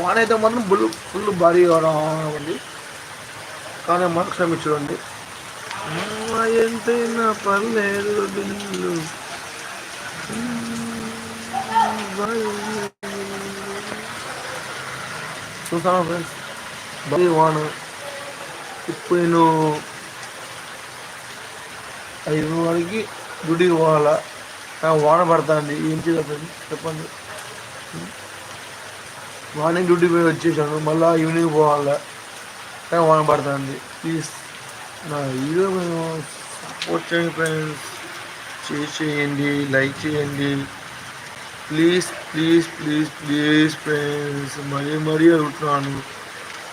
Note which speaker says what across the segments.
Speaker 1: వాడైతే మాత్రం ఫుల్ భారీగా రావండి. కానీ మరొకసారి చూడండి, ఎంతైనా పర్లేదు బిల్లు చూసాను ఫ్రెండ్స్. భారీ వాన. ఇప్పుడు నేను 5 వరకు డ్యూటీకి పోవాలా, వాన పడుతుంది. ఏం చేయాలి ఫ్రెండ్స్ చెప్పండి. మార్నింగ్ డ్యూటీ పోయి వచ్చేసాను, మళ్ళీ ఈవినింగ్ పోవాలా, కానీ వాన పడుతుంది. ప్లీజ్ నా వీడియో సపోర్ట్ చేయండి ఫ్రెండ్స్. షేర్ చేయండి, లైక్ చేయండి. Please please please please friends, మరీ అడుగుతున్నాను,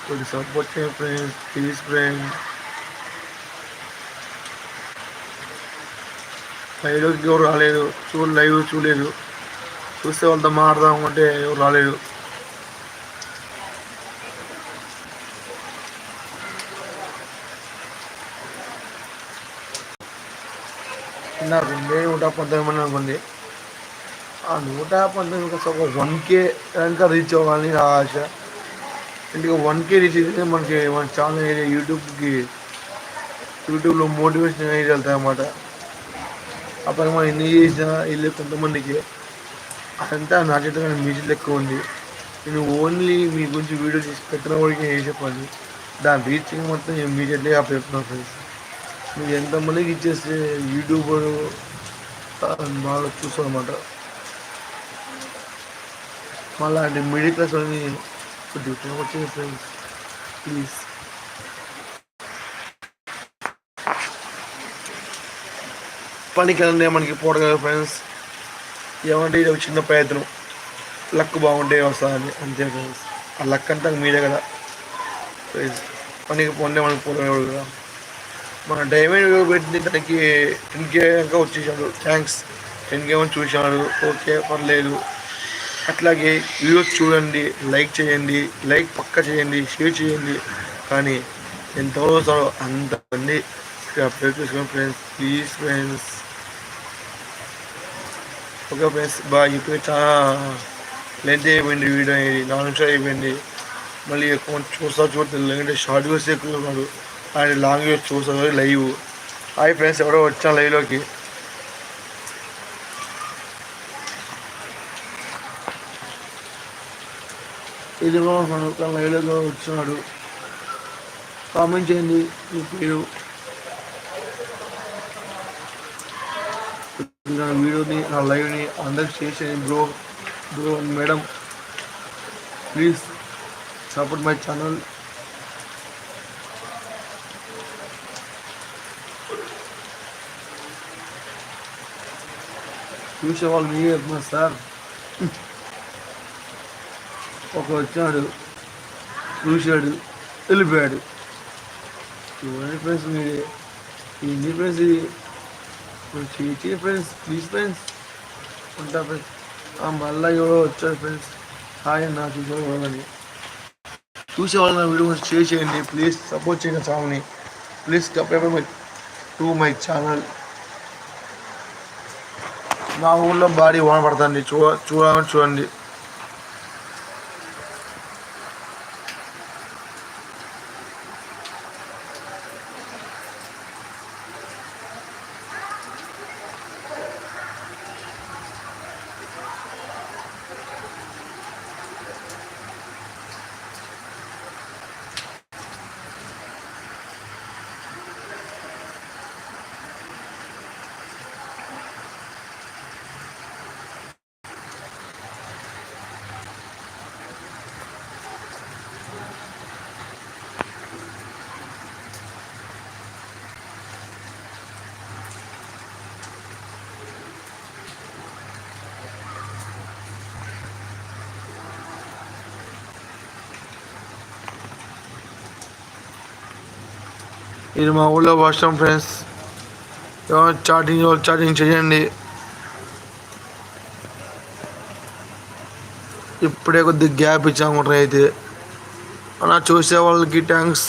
Speaker 1: కొద్ది సపోర్ట్ చేయండి ఫ్రెండ్స్, ప్లీజ్ ఫ్రెండ్స్. లైవ్లోకి ఎవరు రాలేదు, లైవ్ చూడలేదు. చూస్తే వాళ్ళతో మాట్లాడదాం అంటే ఎవరు రాలేదు. నాకు 119 మంది అనుకోండి. ఆ 119 ఒక 1K కనుక రీచ్ అవ్వాలని నా ఆశ. ఇంటికి 1K రీచ్ అయితే మనకి మన ఛానల్ యూట్యూబ్లో మోటివేషన్ అనేది వెళ్తాయి అన్నమాట. అప్పుడు మనం ఎన్ని చేసినా వెళ్ళి కొంతమందికి అదంతా నా చేత మీ చేతిలో ఎక్కువ ఉంది. నేను ఓన్లీ మీ గురించి వీడియో చేసి పెట్టిన వాడికి ఏం చెప్పాలి, దాని రీచింగ్ మొత్తం నేను మీ చేతిలో చెప్తున్నాను ఫ్రెండ్స్. మీరు ఎంతమందికి ఇచ్చేస్తే యూట్యూబర్ బాగా చూస్తాం అన్నమాట. మళ్ళీ అంటే మిడిల్ క్లాస్ అని కొద్దిగా వచ్చే ఫ్రెండ్స్ ప్లీజ్. పనికి వెళ్ళండి, మనకి పోవడం కదా ఫ్రెండ్స్. ఏమంటే ఇది ఒక చిన్న ప్రయత్నం, లక్ బాగుంటే వస్తుందని అంతే ఫ్రెండ్స్. ఆ లక్ అంతా మీదే కదా ఫ్రెండ్స్. పనికి పోండే మనకి పోవడం కదా. మన డైమండ్ పెట్టింది తనకి 10K కనుక వచ్చేసాడు, థ్యాంక్స్. 10K చూశాడు, ఓకే పర్లేదు. అట్లాగే వీడియోస్ చూడండి, లైక్ చేయండి, లైక్ పక్క చేయండి, షేర్ చేయండి. కానీ ఎంతవరకు వస్తారో అంతమంది సబ్స్క్రైబ్ చేసుకోండి friends, please friends. Okay friends bye. ఇప్పుడు చాలా లెంత్ అయిపోయింది వీడియో అనేది, 4 నిమిషాలు అయిపోయింది. మళ్ళీ ఎక్కువ చూడలేదు, లేదంటే షార్ట్ వీడియోస్ ఎక్కువ ఉన్నాడు, ఆయన లాంగ్ వీడియోస్ చూస్తారు లైవ్. హాయ్ ఫ్రెండ్స్, ఎవరో వచ్చాను లైవ్లోకి. ఇదిగో మన లైవ్లో వచ్చినాడు. కామెంట్ చేయండి మీ పేరు. నా వీడియోని, నా లైవ్ని అందరికి షేర్ చేయండి bro madam. Please support my channel. చూసేవాళ్ళు మీరే చెప్తున్నారు సార్. ఒక వచ్చాడు, చూశాడు, వెళ్ళిపోయాడు. చూడండి ఫ్రెండ్స్, మీరే ఏంటి ఫ్రెండ్స్ ఇది? చేయి ఫ్రెండ్స్, ప్లీజ్ ఫ్రెండ్స్. ఉంటా ఫ్రెండ్స్. మళ్ళీ ఎవరో వచ్చారు ఫ్రెండ్స్. హాయ్ అన్న, చూసేవాళ్ళు నా వీడియో షేర్ చేయండి, ప్లీజ్ సపోర్ట్ చేయండి ఛానల్ని. Please subscribe to my channel. మా ఊళ్ళో భారీ వాన పడుతుంది, చూడండి. ఇది మా ఊళ్ళో వర్షం ఫ్రెండ్స్. చాటింగ్ చేయండి. ఇప్పుడే కొద్దిగా గ్యాప్ ఇచ్చాము అయితే. అలా చూసే వాళ్ళకి థ్యాంక్స్.